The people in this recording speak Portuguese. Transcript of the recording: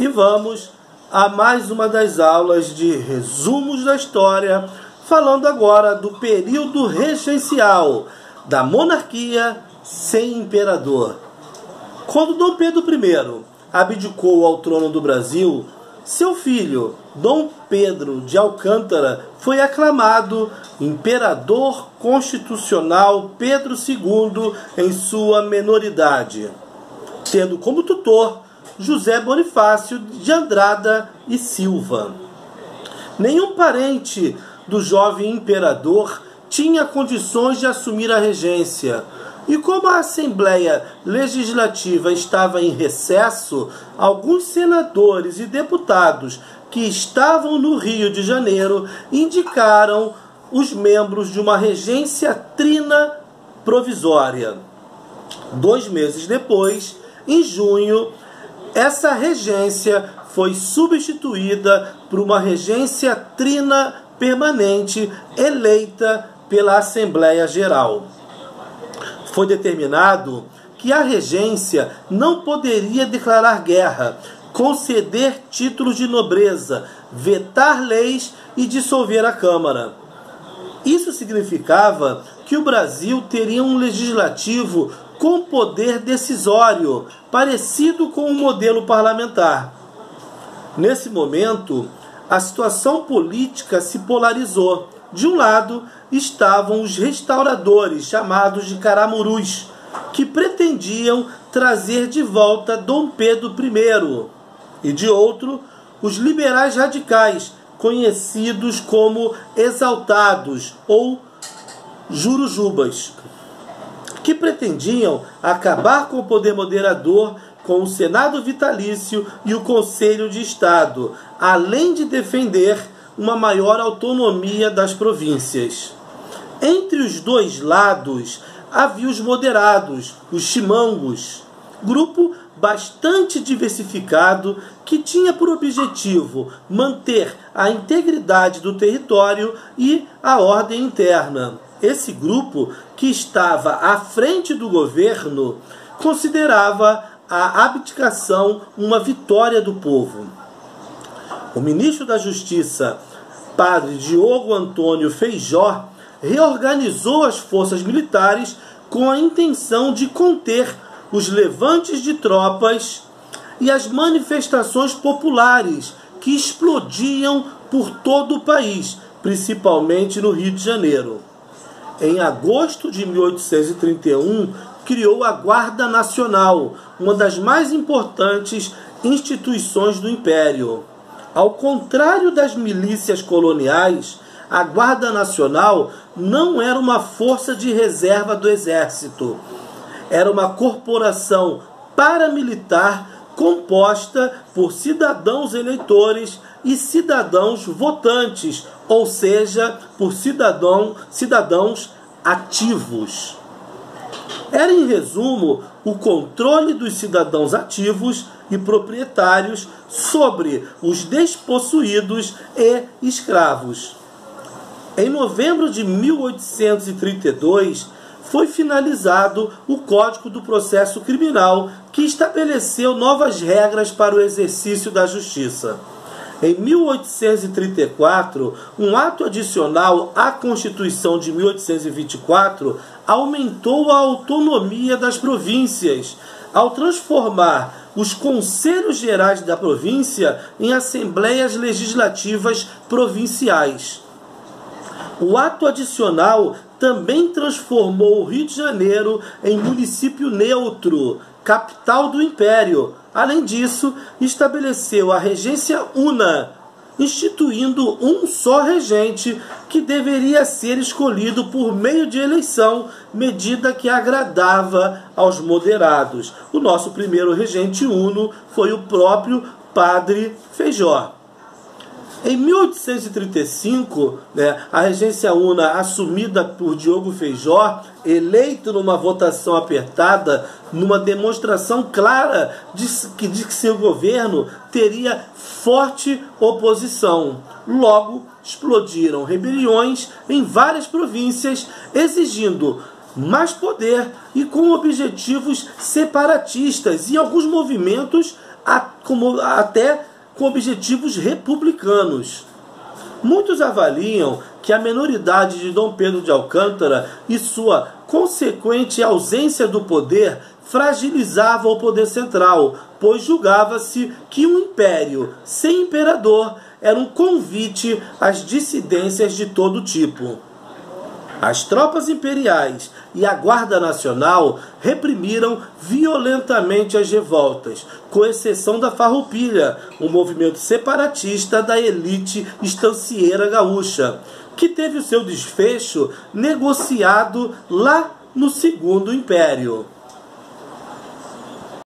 E vamos a mais uma das aulas de resumos da história, falando agora do período regencial, da monarquia sem imperador. Quando Dom Pedro I abdicou ao trono do Brasil, seu filho, Dom Pedro de Alcântara, foi aclamado imperador constitucional Pedro II em sua menoridade, tendo como tutor José Bonifácio de Andrada e Silva. Nenhum parente do jovem imperador tinha condições de assumir a regência, e como a Assembleia Legislativa estava em recesso, alguns senadores e deputados que estavam no Rio de Janeiro indicaram os membros de uma regência trina provisória. 2 meses depois, em junho, essa regência foi substituída por uma regência trina permanente eleita pela Assembleia Geral. Foi determinado que a regência não poderia declarar guerra, conceder títulos de nobreza, vetar leis e dissolver a Câmara. Isso significava que o Brasil teria um legislativo com poder decisório, parecido com o modelo parlamentar. Nesse momento, a situação política se polarizou. De um lado, estavam os restauradores, chamados de caramurus, que pretendiam trazer de volta Dom Pedro I. E de outro, os liberais radicais, conhecidos como exaltados ou jurujubas, que pretendiam acabar com o poder moderador, com o Senado vitalício e o Conselho de Estado, além de defender uma maior autonomia das províncias. Entre os dois lados havia os moderados, os chimangos, grupo bastante diversificado que tinha por objetivo manter a integridade do território e a ordem interna. Esse grupo, que estava à frente do governo, considerava a abdicação uma vitória do povo. O ministro da Justiça, padre Diogo Antônio Feijó, reorganizou as forças militares com a intenção de conter os levantes de tropas e as manifestações populares que explodiam por todo o país, principalmente no Rio de Janeiro. Em agosto de 1831, criou a Guarda Nacional, uma das mais importantes instituições do Império. Ao contrário das milícias coloniais, a Guarda Nacional não era uma força de reserva do Exército. Era uma corporação paramilitar composta por cidadãos eleitores e cidadãos votantes, ou seja, por cidadãos ativos. Era, em resumo, o controle dos cidadãos ativos e proprietários sobre os despossuídos e escravos. Em novembro de 1832, foi finalizado o Código do Processo Criminal, que estabeleceu novas regras para o exercício da justiça. Em 1834, um ato adicional à Constituição de 1824 aumentou a autonomia das províncias, ao transformar os Conselhos Gerais da província em Assembleias Legislativas Provinciais. O ato adicional também transformou o Rio de Janeiro em município neutro, capital do Império. Além disso, estabeleceu a regência una, instituindo um só regente que deveria ser escolhido por meio de eleição, medida que agradava aos moderados. O nosso primeiro regente uno foi o próprio Padre Feijó. Em 1835, a regência una, assumida por Diogo Feijó, eleito numa votação apertada, numa demonstração clara de que seu governo teria forte oposição. Logo, explodiram rebeliões em várias províncias, exigindo mais poder e com objetivos separatistas, e alguns movimentos até com objetivos republicanos. Muitos avaliam que a menoridade de Dom Pedro de Alcântara e sua consequente ausência do poder fragilizava o poder central, pois julgava-se que um império sem imperador era um convite às dissidências de todo tipo. As tropas imperiais e a Guarda Nacional reprimiram violentamente as revoltas, com exceção da Farroupilha, um movimento separatista da elite estancieira gaúcha, que teve o seu desfecho negociado lá no Segundo Império.